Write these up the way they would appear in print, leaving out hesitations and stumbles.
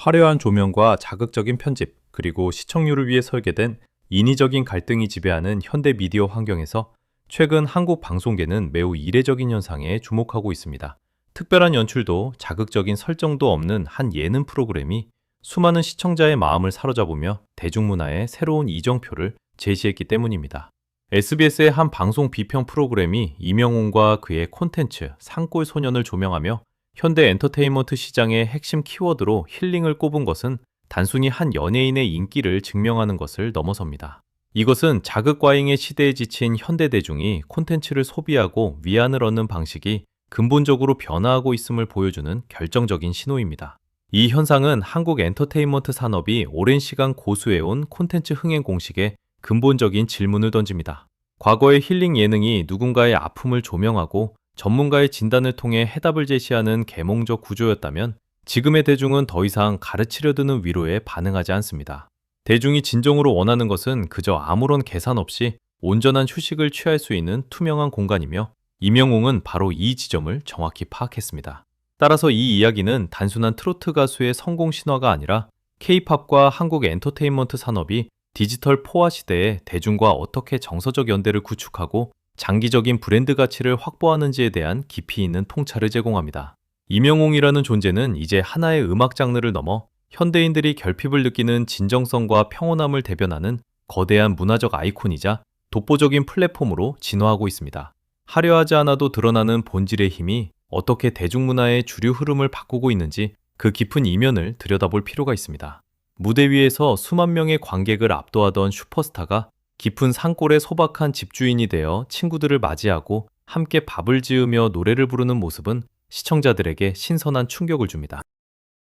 화려한 조명과 자극적인 편집, 그리고 시청률을 위해 설계된 인위적인 갈등이 지배하는 현대 미디어 환경에서 최근 한국 방송계는 매우 이례적인 현상에 주목하고 있습니다. 특별한 연출도 자극적인 설정도 없는 한 예능 프로그램이 수많은 시청자의 마음을 사로잡으며 대중문화의 새로운 이정표를 제시했기 때문입니다. SBS의 한 방송 비평 프로그램이 이명웅과 그의 콘텐츠 산골 소년을 조명하며 현대 엔터테인먼트 시장의 핵심 키워드로 힐링을 꼽은 것은 단순히 한 연예인의 인기를 증명하는 것을 넘어섭니다. 이것은 자극과잉의 시대에 지친 현대 대중이 콘텐츠를 소비하고 위안을 얻는 방식이 근본적으로 변화하고 있음을 보여주는 결정적인 신호입니다. 이 현상은 한국 엔터테인먼트 산업이 오랜 시간 고수해온 콘텐츠 흥행 공식에 근본적인 질문을 던집니다. 과거의 힐링 예능이 누군가의 아픔을 조명하고 전문가의 진단을 통해 해답을 제시하는 계몽적 구조였다면 지금의 대중은 더 이상 가르치려 드는 위로에 반응하지 않습니다. 대중이 진정으로 원하는 것은 그저 아무런 계산 없이 온전한 휴식을 취할 수 있는 투명한 공간이며 이명웅은 바로 이 지점을 정확히 파악했습니다. 따라서 이 이야기는 단순한 트로트 가수의 성공 신화가 아니라 K-팝과 한국 엔터테인먼트 산업이 디지털 포화 시대에 대중과 어떻게 정서적 연대를 구축하고 장기적인 브랜드 가치를 확보하는지에 대한 깊이 있는 통찰을 제공합니다. 이명웅이라는 존재는 이제 하나의 음악 장르를 넘어 현대인들이 결핍을 느끼는 진정성과 평온함을 대변하는 거대한 문화적 아이콘이자 독보적인 플랫폼으로 진화하고 있습니다. 화려하지 않아도 드러나는 본질의 힘이 어떻게 대중문화의 주류 흐름을 바꾸고 있는지 그 깊은 이면을 들여다볼 필요가 있습니다. 무대 위에서 수만 명의 관객을 압도하던 슈퍼스타가 깊은 산골의 소박한 집주인이 되어 친구들을 맞이하고 함께 밥을 지으며 노래를 부르는 모습은 시청자들에게 신선한 충격을 줍니다.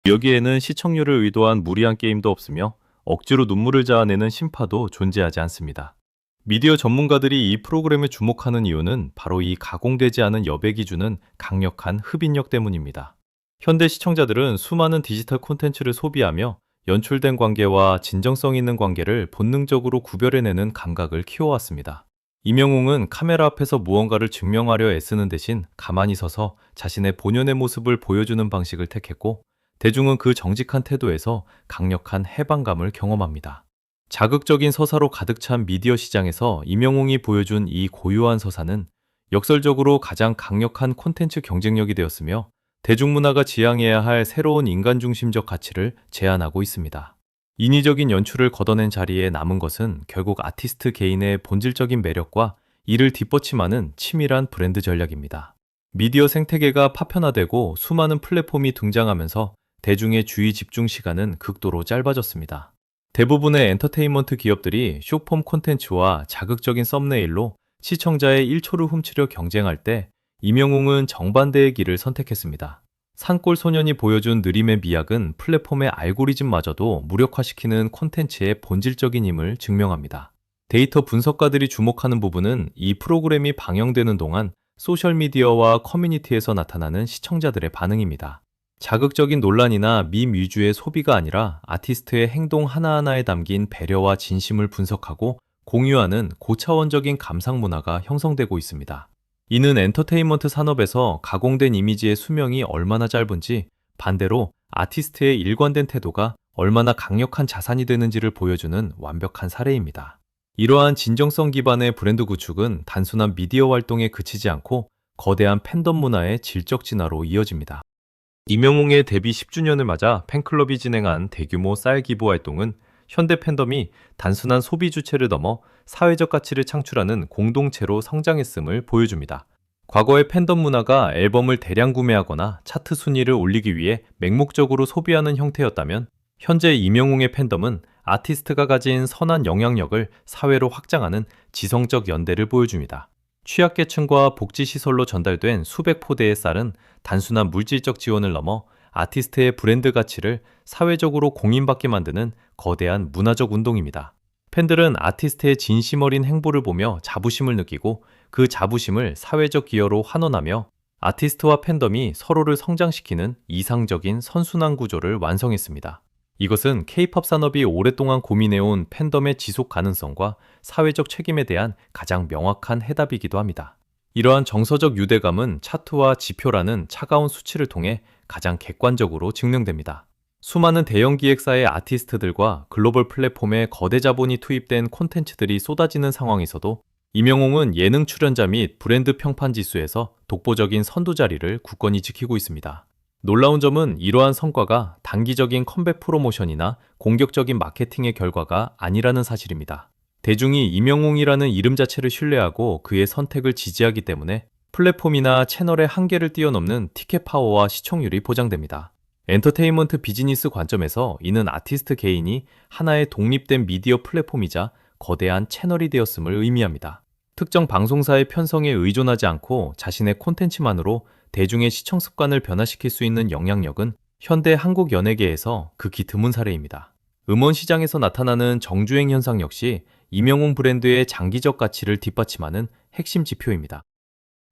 여기에는 시청률을 의도한 무리한 게임도 없으며 억지로 눈물을 자아내는 신파도 존재하지 않습니다. 미디어 전문가들이 이 프로그램에 주목하는 이유는 바로 이 가공되지 않은 여백이 주는 강력한 흡인력 때문입니다. 현대 시청자들은 수많은 디지털 콘텐츠를 소비하며 연출된 관계와 진정성 있는 관계를 본능적으로 구별해내는 감각을 키워왔습니다. 이명웅은 카메라 앞에서 무언가를 증명하려 애쓰는 대신 가만히 서서 자신의 본연의 모습을 보여주는 방식을 택했고, 대중은 그 정직한 태도에서 강력한 해방감을 경험합니다. 자극적인 서사로 가득 찬 미디어 시장에서 이명웅이 보여준 이 고유한 서사는 역설적으로 가장 강력한 콘텐츠 경쟁력이 되었으며 대중문화가 지향해야 할 새로운 인간 중심적 가치를 제안하고 있습니다. 인위적인 연출을 걷어낸 자리에 남은 것은 결국 아티스트 개인의 본질적인 매력과 이를 뒷받침하는 치밀한 브랜드 전략입니다. 미디어 생태계가 파편화되고 수많은 플랫폼이 등장하면서 대중의 주의 집중 시간은 극도로 짧아졌습니다. 대부분의 엔터테인먼트 기업들이 숏폼 콘텐츠와 자극적인 썸네일로 시청자의 1초를 훔치려 경쟁할 때 이명웅은 정반대의 길을 선택했습니다. 산골 소년이 보여준 느림의 미학은 플랫폼의 알고리즘마저도 무력화시키는 콘텐츠의 본질적인 힘을 증명합니다. 데이터 분석가들이 주목하는 부분은 이 프로그램이 방영되는 동안 소셜미디어와 커뮤니티에서 나타나는 시청자들의 반응입니다. 자극적인 논란이나 밈 위주의 소비가 아니라 아티스트의 행동 하나하나에 담긴 배려와 진심을 분석하고 공유하는 고차원적인 감상 문화가 형성되고 있습니다. 이는 엔터테인먼트 산업에서 가공된 이미지의 수명이 얼마나 짧은지, 반대로 아티스트의 일관된 태도가 얼마나 강력한 자산이 되는지를 보여주는 완벽한 사례입니다. 이러한 진정성 기반의 브랜드 구축은 단순한 미디어 활동에 그치지 않고 거대한 팬덤 문화의 질적 진화로 이어집니다. 이명웅의 데뷔 10주년을 맞아 팬클럽이 진행한 대규모 쌀 기부 활동은 현대 팬덤이 단순한 소비 주체를 넘어 사회적 가치를 창출하는 공동체로 성장했음을 보여줍니다. 과거의 팬덤 문화가 앨범을 대량 구매하거나 차트 순위를 올리기 위해 맹목적으로 소비하는 형태였다면, 현재 이명웅의 팬덤은 아티스트가 가진 선한 영향력을 사회로 확장하는 지성적 연대를 보여줍니다. 취약계층과 복지시설로 전달된 수백 포대의 쌀은 단순한 물질적 지원을 넘어 아티스트의 브랜드 가치를 사회적으로 공인받게 만드는 거대한 문화적 운동입니다. 팬들은 아티스트의 진심 어린 행보를 보며 자부심을 느끼고 그 자부심을 사회적 기여로 환원하며 아티스트와 팬덤이 서로를 성장시키는 이상적인 선순환 구조를 완성했습니다. 이것은 K-팝 산업이 오랫동안 고민해온 팬덤의 지속 가능성과 사회적 책임에 대한 가장 명확한 해답이기도 합니다. 이러한 정서적 유대감은 차트와 지표라는 차가운 수치를 통해 가장 객관적으로 증명됩니다. 수많은 대형 기획사의 아티스트들과 글로벌 플랫폼에 거대 자본이 투입된 콘텐츠들이 쏟아지는 상황에서도 임영웅은 예능 출연자 및 브랜드 평판 지수에서 독보적인 선두 자리를 굳건히 지키고 있습니다. 놀라운 점은 이러한 성과가 단기적인 컴백 프로모션이나 공격적인 마케팅의 결과가 아니라는 사실입니다. 대중이 임영웅이라는 이름 자체를 신뢰하고 그의 선택을 지지하기 때문에 플랫폼이나 채널의 한계를 뛰어넘는 티켓 파워와 시청률이 보장됩니다. 엔터테인먼트 비즈니스 관점에서 이는 아티스트 개인이 하나의 독립된 미디어 플랫폼이자 거대한 채널이 되었음을 의미합니다. 특정 방송사의 편성에 의존하지 않고 자신의 콘텐츠만으로 대중의 시청 습관을 변화시킬 수 있는 영향력은 현대 한국 연예계에서 극히 드문 사례입니다. 음원 시장에서 나타나는 정주행 현상 역시 임영웅 브랜드의 장기적 가치를 뒷받침하는 핵심 지표입니다.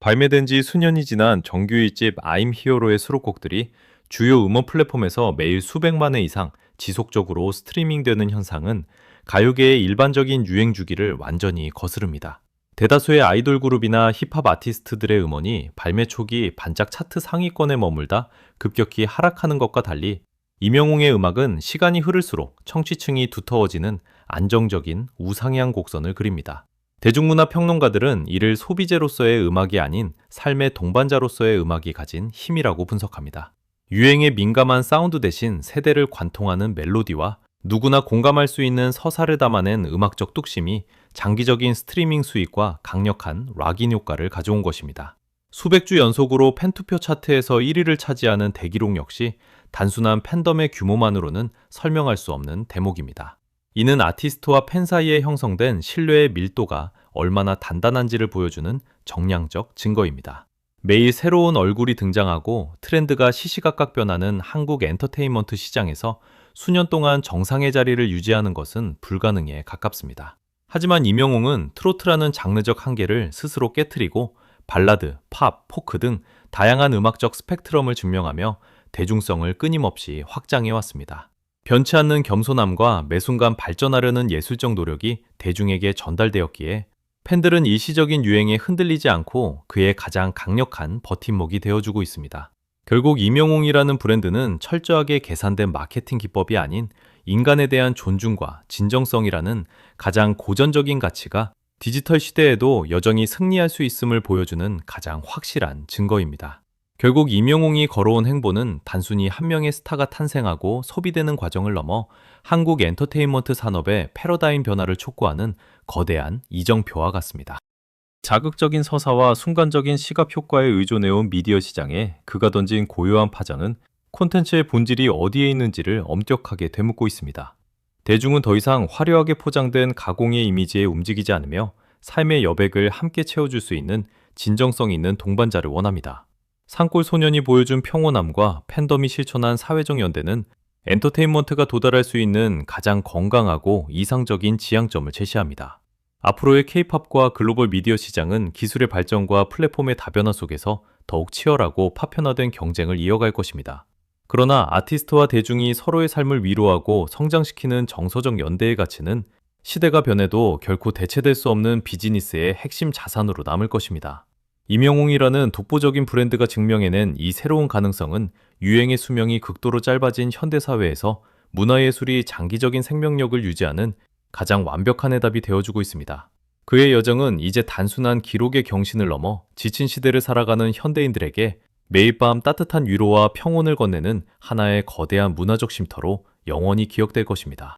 발매된 지 수년이 지난 정규 1집 I'm Hero의 수록곡들이 주요 음원 플랫폼에서 매일 수백만 회 이상 지속적으로 스트리밍되는 현상은 가요계의 일반적인 유행 주기를 완전히 거스릅니다. 대다수의 아이돌 그룹이나 힙합 아티스트들의 음원이 발매 초기 반짝 차트 상위권에 머물다 급격히 하락하는 것과 달리 임영웅의 음악은 시간이 흐를수록 청취층이 두터워지는 안정적인 우상향 곡선을 그립니다. 대중문화 평론가들은 이를 소비재로서의 음악이 아닌 삶의 동반자로서의 음악이 가진 힘이라고 분석합니다. 유행에 민감한 사운드 대신 세대를 관통하는 멜로디와 누구나 공감할 수 있는 서사를 담아낸 음악적 뚝심이 장기적인 스트리밍 수익과 강력한 락인 효과를 가져온 것입니다. 수백 주 연속으로 팬투표 차트에서 1위를 차지하는 대기록 역시 단순한 팬덤의 규모만으로는 설명할 수 없는 대목입니다. 이는 아티스트와 팬 사이에 형성된 신뢰의 밀도가 얼마나 단단한지를 보여주는 정량적 증거입니다. 매일 새로운 얼굴이 등장하고 트렌드가 시시각각 변하는 한국 엔터테인먼트 시장에서 수년 동안 정상의 자리를 유지하는 것은 불가능에 가깝습니다. 하지만 임영웅은 트로트라는 장르적 한계를 스스로 깨트리고 발라드, 팝, 포크 등 다양한 음악적 스펙트럼을 증명하며 대중성을 끊임없이 확장해왔습니다. 변치 않는 겸손함과 매순간 발전하려는 예술적 노력이 대중에게 전달되었기에 팬들은 일시적인 유행에 흔들리지 않고 그의 가장 강력한 버팀목이 되어주고 있습니다. 결국 임영웅이라는 브랜드는 철저하게 계산된 마케팅 기법이 아닌 인간에 대한 존중과 진정성이라는 가장 고전적인 가치가 디지털 시대에도 여전히 승리할 수 있음을 보여주는 가장 확실한 증거입니다. 결국 임영웅이 걸어온 행보는 단순히 한 명의 스타가 탄생하고 소비되는 과정을 넘어 한국 엔터테인먼트 산업의 패러다임 변화를 촉구하는 거대한 이정표와 같습니다. 자극적인 서사와 순간적인 시각 효과에 의존해온 미디어 시장에 그가 던진 고요한 파장은 콘텐츠의 본질이 어디에 있는지를 엄격하게 되묻고 있습니다. 대중은 더 이상 화려하게 포장된 가공의 이미지에 움직이지 않으며 삶의 여백을 함께 채워줄 수 있는 진정성 있는 동반자를 원합니다. 산골 소년이 보여준 평온함과 팬덤이 실천한 사회적 연대는 엔터테인먼트가 도달할 수 있는 가장 건강하고 이상적인 지향점을 제시합니다. 앞으로의 K-팝과 글로벌 미디어 시장은 기술의 발전과 플랫폼의 다변화 속에서 더욱 치열하고 파편화된 경쟁을 이어갈 것입니다. 그러나 아티스트와 대중이 서로의 삶을 위로하고 성장시키는 정서적 연대의 가치는 시대가 변해도 결코 대체될 수 없는 비즈니스의 핵심 자산으로 남을 것입니다. 임영웅이라는 독보적인 브랜드가 증명해낸 이 새로운 가능성은 유행의 수명이 극도로 짧아진 현대사회에서 문화예술이 장기적인 생명력을 유지하는 가장 완벽한 해답이 되어주고 있습니다. 그의 여정은 이제 단순한 기록의 경신을 넘어 지친 시대를 살아가는 현대인들에게 매일 밤 따뜻한 위로와 평온을 건네는 하나의 거대한 문화적 쉼터로 영원히 기억될 것입니다.